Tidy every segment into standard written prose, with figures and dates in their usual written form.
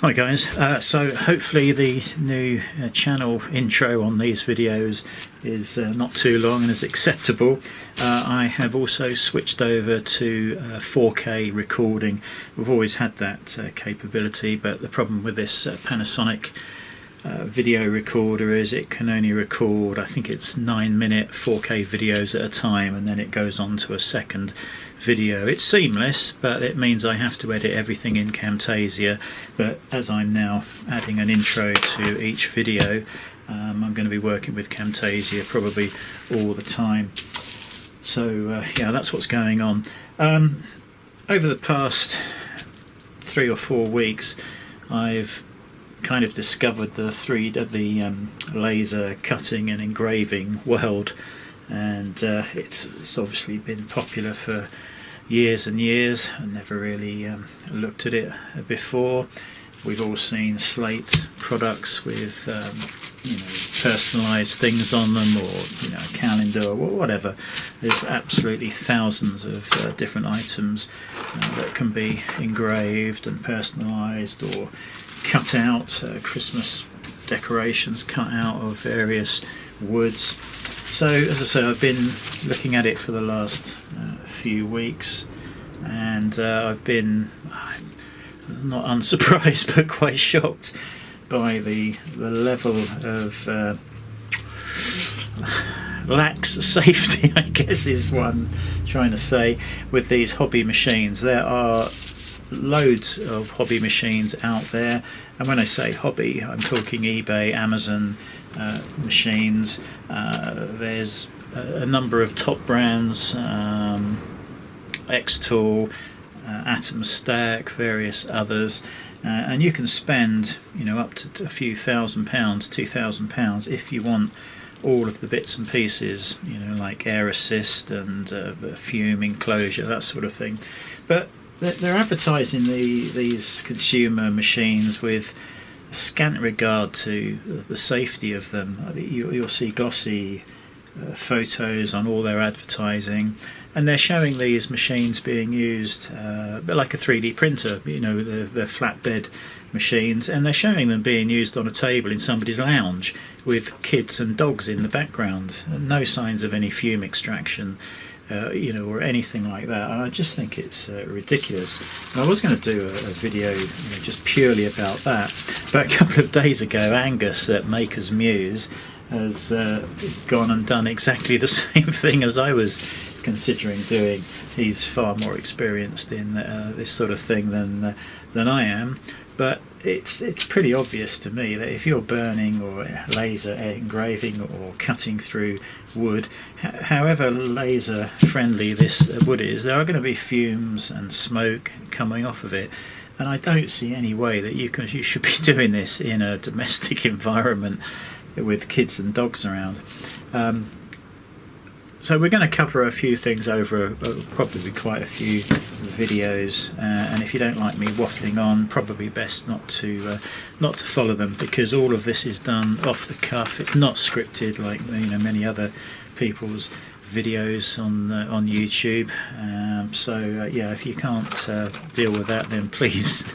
Hi guys, so hopefully the new channel intro on these videos is not too long and is acceptable. I have also switched over to 4K recording. We've always had that capability, but the problem with this Panasonic video recorder is it can only record, I think it's 9-minute 4K videos at a time, and then it goes on to a second video. It's seamless, but it means I have to edit everything in Camtasia. But as I'm now adding an intro to each video, I'm going to be working with Camtasia probably all the time. So yeah, that's what's going on. Over the past 3 or 4 weeks, I've kind of discovered the laser cutting and engraving world, and it's obviously been popular for years and years. I never really looked at it before. We've all seen slate products with personalised things on them, or a calendar or whatever. There's absolutely thousands of different items that can be engraved and personalised or cut out, Christmas decorations cut out of various woods. So as I say, I've been looking at it for the last few weeks, and I've been not unsurprised but quite shocked by the level of lax safety, I guess is what I'm trying to say, with these hobby machines. There are loads of hobby machines out there, and when I say hobby, I'm talking eBay, Amazon machines. There's a number of top brands, X-Tool, Atom Stack, various others, and you can spend up to a few £1,000, £2,000 if you want all of the bits and pieces, like air assist and fume enclosure, that sort of thing. But they're advertising these consumer machines with scant regard to the safety of them. You'll see glossy photos on all their advertising, and they're showing these machines being used a bit like a 3D printer, the flatbed machines, and they're showing them being used on a table in somebody's lounge with kids and dogs in the background, and no signs of any fume extraction or anything like that. I just think it's ridiculous. And I was going to do a video just purely about that, but a couple of days ago Angus at Maker's Muse has gone and done exactly the same thing as I was considering doing. He's far more experienced in this sort of thing than I am, but it's pretty obvious to me that if you're burning or laser engraving or cutting through wood, however laser friendly this wood is, there are going to be fumes and smoke coming off of it, and I don't see any way that you should be doing this in a domestic environment with kids and dogs around. So we're going to cover a few things over probably quite a few videos, and if you don't like me waffling on, probably best not to follow them, because all of this is done off the cuff. It's not scripted like many other people's videos on YouTube. So yeah, if you can't deal with that, then please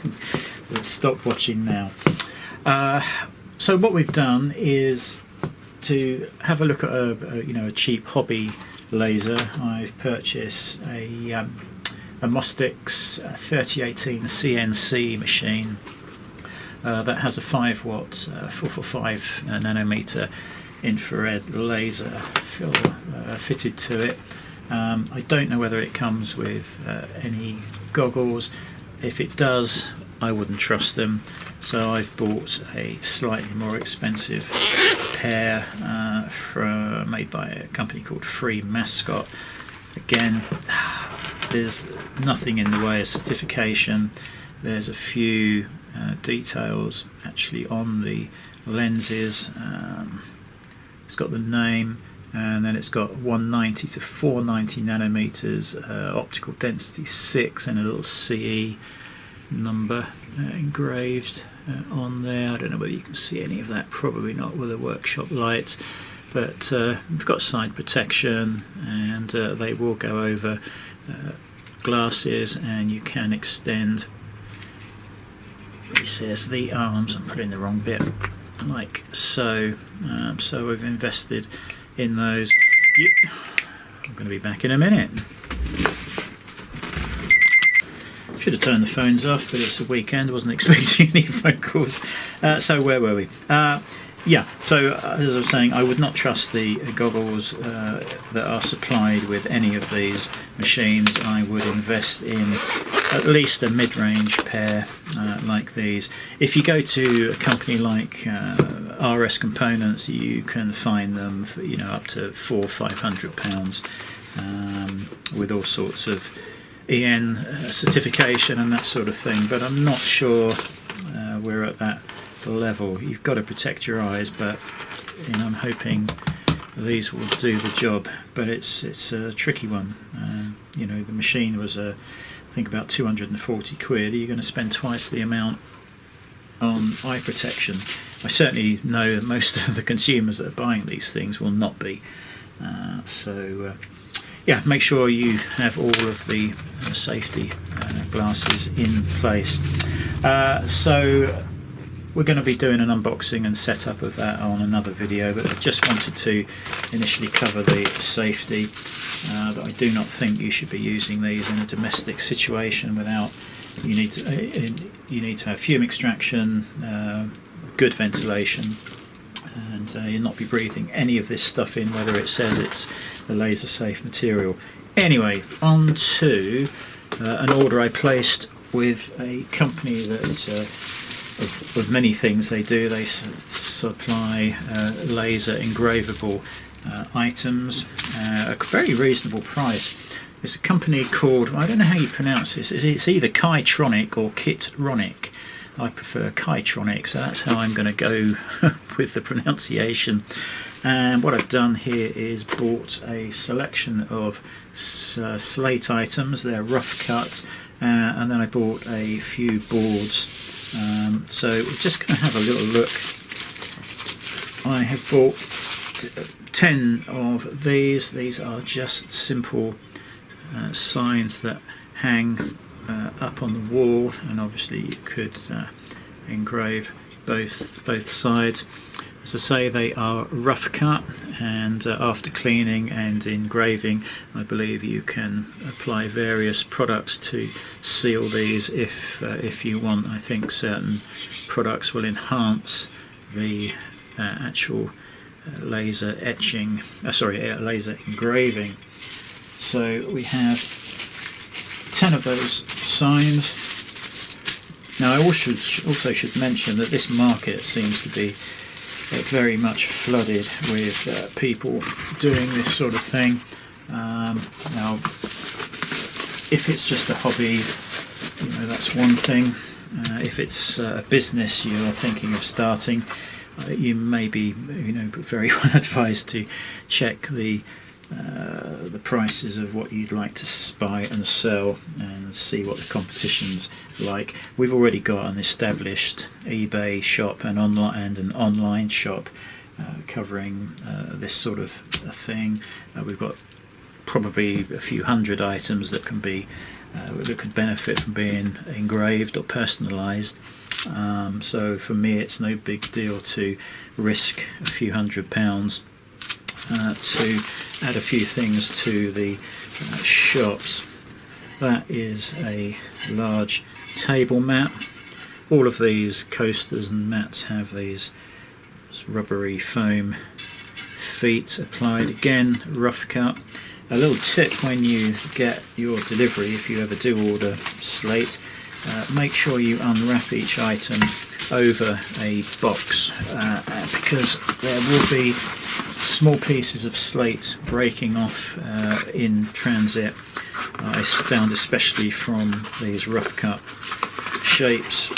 stop watching now. So what we've done is to have a look at a cheap hobby laser. I've purchased a Mostix 3018 CNC machine that has a 5-watt 445 nanometer infrared laser fitted to it. I don't know whether it comes with any goggles. If it does, I wouldn't trust them, so I've bought a slightly more expensive pair made by a company called Free Mascot. Again, there's nothing in the way of certification. There's a few details actually on the lenses. It's got the name, and then it's got 190 to 490 nanometers, optical density 6, and a little CE number engraved on there. I don't know whether you can see any of that, probably not with the workshop lights, but we've got side protection, and they will go over glasses, and you can extend piece here. So the arms, I'm putting the wrong bit, like so. So we've invested in those. I'm going to be back in a minute. Should have turned the phones off, but it's a weekend, wasn't expecting any phone calls. So where were we? Yeah, so as I was saying, I would not trust the goggles that are supplied with any of these machines. I would invest in at least a mid-range pair like these. If you go to a company like RS Components, you can find them for, up to £400-500 with all sorts of EN certification and that sort of thing. But I'm not sure we're at that level. You've got to protect your eyes, but I'm hoping these will do the job. But it's a tricky one. The machine was I think about 240 quid. Are you going to spend twice the amount on eye protection? I certainly know that most of the consumers that are buying these things will not be. Yeah, make sure you have all of the safety glasses in place. So we're going to be doing an unboxing and setup of that on another video, but I just wanted to initially cover the safety. That I do not think you should be using these in a domestic situation without. You need to have fume extraction, good ventilation, and you'll not be breathing any of this stuff in, whether it says it's the laser safe material. Anyway, on to an order I placed with a company that of many things they do. They supply laser engravable items at a very reasonable price. It's a company called, I don't know how you pronounce this, it's either Kitronic or Kitronic. I prefer Kitronic, so that's how I'm going to go with the pronunciation. And what I've done here is bought a selection of slate items. They're rough cut, and then I bought a few boards. So we're just going to have a little look. I have bought 10 of these. These are just simple signs that hang up on the wall, and obviously you could engrave both sides. As I say, they are rough cut, and after cleaning and engraving, I believe you can apply various products to seal these if you want. I think certain products will enhance the actual laser etching, laser engraving. So we have 10 of those signs. Now I also should mention that this market seems to be very much flooded with people doing this sort of thing. Now if it's just a hobby, that's one thing. If it's a business you're thinking of starting, you may be very well advised to check the prices of what you'd like to buy and sell and see what the competition's like. We've already got an established eBay shop and an online shop covering this sort of a thing. We've got probably a few hundred items that can be that could benefit from being engraved or personalised. So for me, it's no big deal to risk a few £100 to add a few things to the shops. That is a large table mat. All of these coasters and mats have these rubbery foam feet applied, again rough cut. A little tip when you get your delivery, if you ever do order slate, make sure you unwrap each item over a box because there will be small pieces of slate breaking off in transit. I found especially from these rough cut shapes.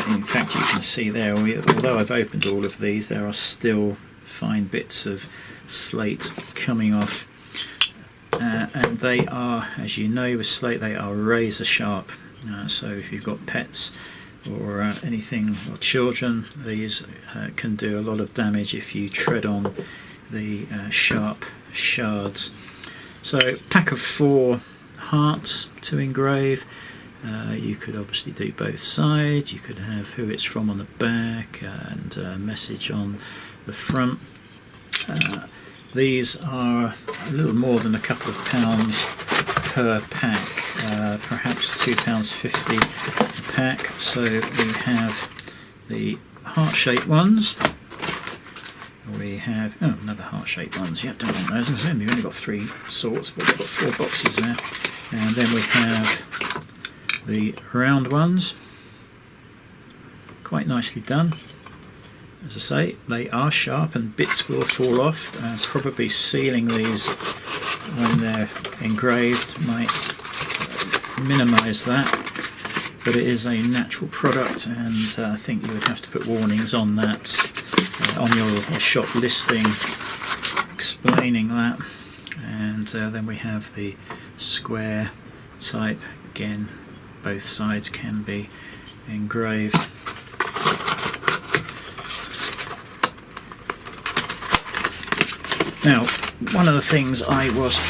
In fact, you can see there, although I've opened all of these, there are still fine bits of slate coming off, and they are, as you know with slate, they are razor sharp. So if you've got pets or anything, or children, these can do a lot of damage if you tread on the sharp shards. So pack of 4 hearts to engrave, You could obviously do both sides. You could have who it's from on the back and a message on the front. These are a little more than a couple of pounds per pack, perhaps £2.50 a pack. So we have the heart-shaped ones. We have another heart-shaped ones. Yeah, don't want those. We've only got 3 sorts, but we've got 4 boxes there. And then we have the round ones, quite nicely done. As I say, they are sharp and bits will fall off. Probably sealing these when they're engraved might minimise that, but it is a natural product, and I think you would have to put warnings on that on your shop listing explaining that. And then we have the square type. Again, both sides can be engraved. Now, one of the things I was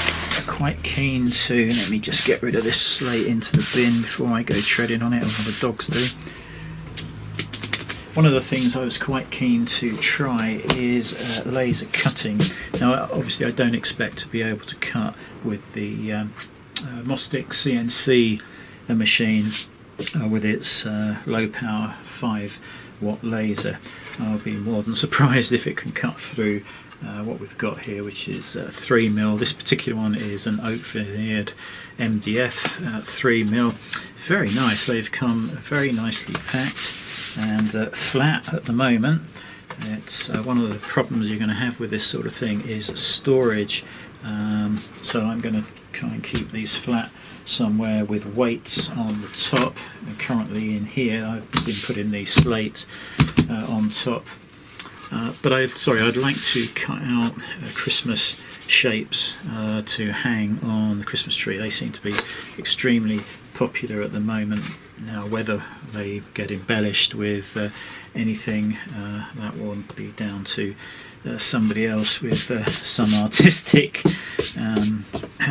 quite keen to, let me just get rid of this slate into the bin before I go treading on it, as the dogs do. One of the things I was quite keen to try is laser cutting. Now, obviously I don't expect to be able to cut with the Mostic CNC machine with its low power 5-watt laser. I'll be more than surprised if it can cut through what we've got here, which is 3mm. This particular one is an oak veneered MDF 3mm. Very nice. They've come very nicely packed and flat at the moment. It's one of the problems you're going to have with this sort of thing is storage. So I'm going to try and keep these flat somewhere with weights on the top. And currently in here I've been putting these slates on top. But I'd like to cut out Christmas shapes to hang on the Christmas tree. They seem to be extremely popular at the moment. Now, whether they get embellished with anything, that will be down to somebody else with some artistic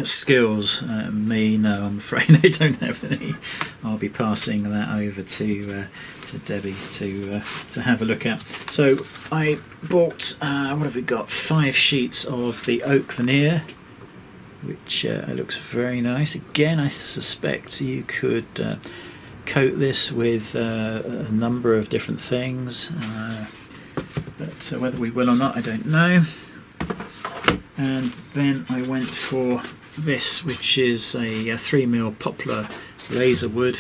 skills. Me, no, I'm afraid I don't have any. I'll be passing that over to Debbie to have a look at. So I bought, what have we got? 5 sheets of the oak veneer, which looks very nice. Again, I suspect you could coat this with a number of different things, but whether we will or not, I don't know. And then I went for this, which is a 3mm poplar laser wood,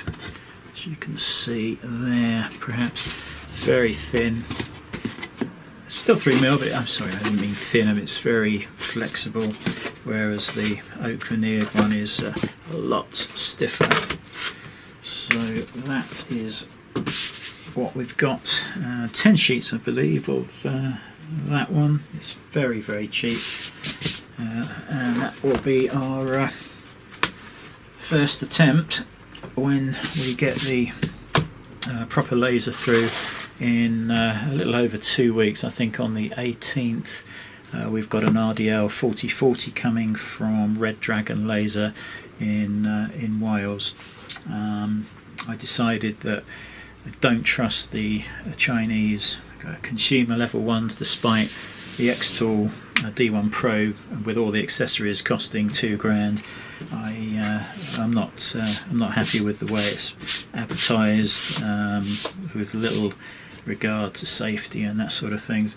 as you can see there, perhaps very thin. Still 3mm, but I'm sorry, I didn't mean thin. I mean, it's very flexible, whereas the oak veneered one is a lot stiffer. So that is what we've got. 10 sheets, I believe, of that one. It's very, very cheap, and that will be our first attempt when we get the proper laser through in a little over 2 weeks. I think on the 18th we've got an RDL 4040 coming from Red Dragon Laser in Wales. I decided that I don't trust the Chinese consumer level ones, despite the X-Tool D1 Pro with all the accessories costing £2,000. I'm not happy with the way it's advertised, with little regard to safety and that sort of things.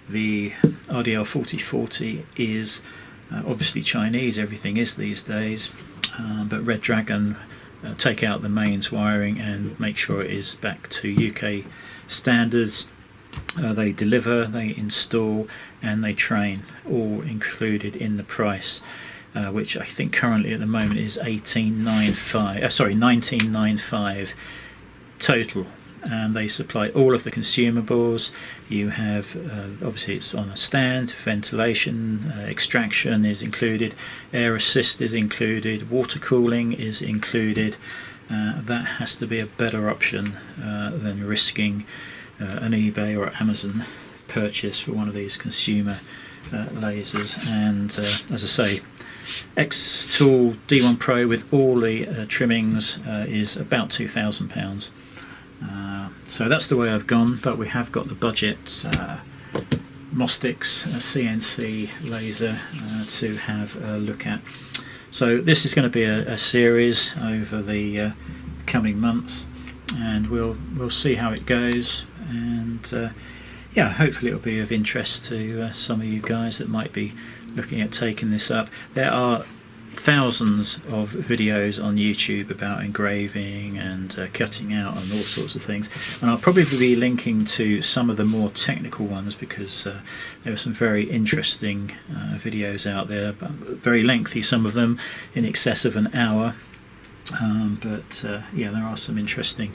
The RDL 4040 is obviously Chinese, everything is these days, but Red Dragon take out the mains wiring and make sure it is back to UK standards. They deliver, they install, and they train, all included in the price, which I think currently at the moment is £19.95 total. And they supply all of the consumables. You have obviously it's on a stand, ventilation, extraction is included, air assist is included, water cooling is included. That has to be a better option than risking an eBay or Amazon purchase for one of these consumer lasers. And as I say, X Tool D1 Pro with all the trimmings is about £2,000. So that's the way I've gone, but we have got the budget Mostix CNC laser to have a look at. So this is going to be a series over the coming months, and we'll see how it goes, and yeah, hopefully it'll be of interest to some of you guys that might be looking at taking this up. There are thousands of videos on YouTube about engraving and cutting out and all sorts of things, and I'll probably be linking to some of the more technical ones, because there are some very interesting videos out there, but very lengthy, some of them in excess of an hour. But yeah, there are some interesting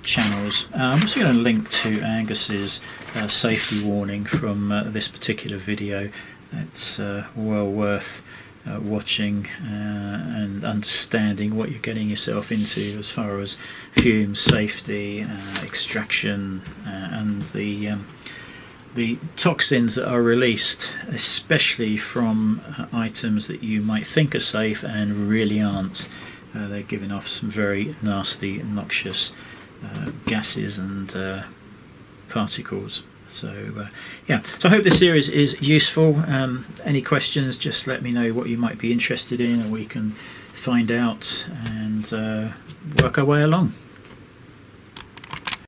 channels. I'm also going to link to Angus's safety warning from this particular video. It's well worth watching and understanding what you're getting yourself into as far as fume safety, extraction, and the toxins that are released, especially from items that you might think are safe and really aren't. They're giving off some very nasty, noxious gases and particles. So yeah, so I hope this series is useful. Any questions, just let me know what you might be interested in, and we can find out and work our way along.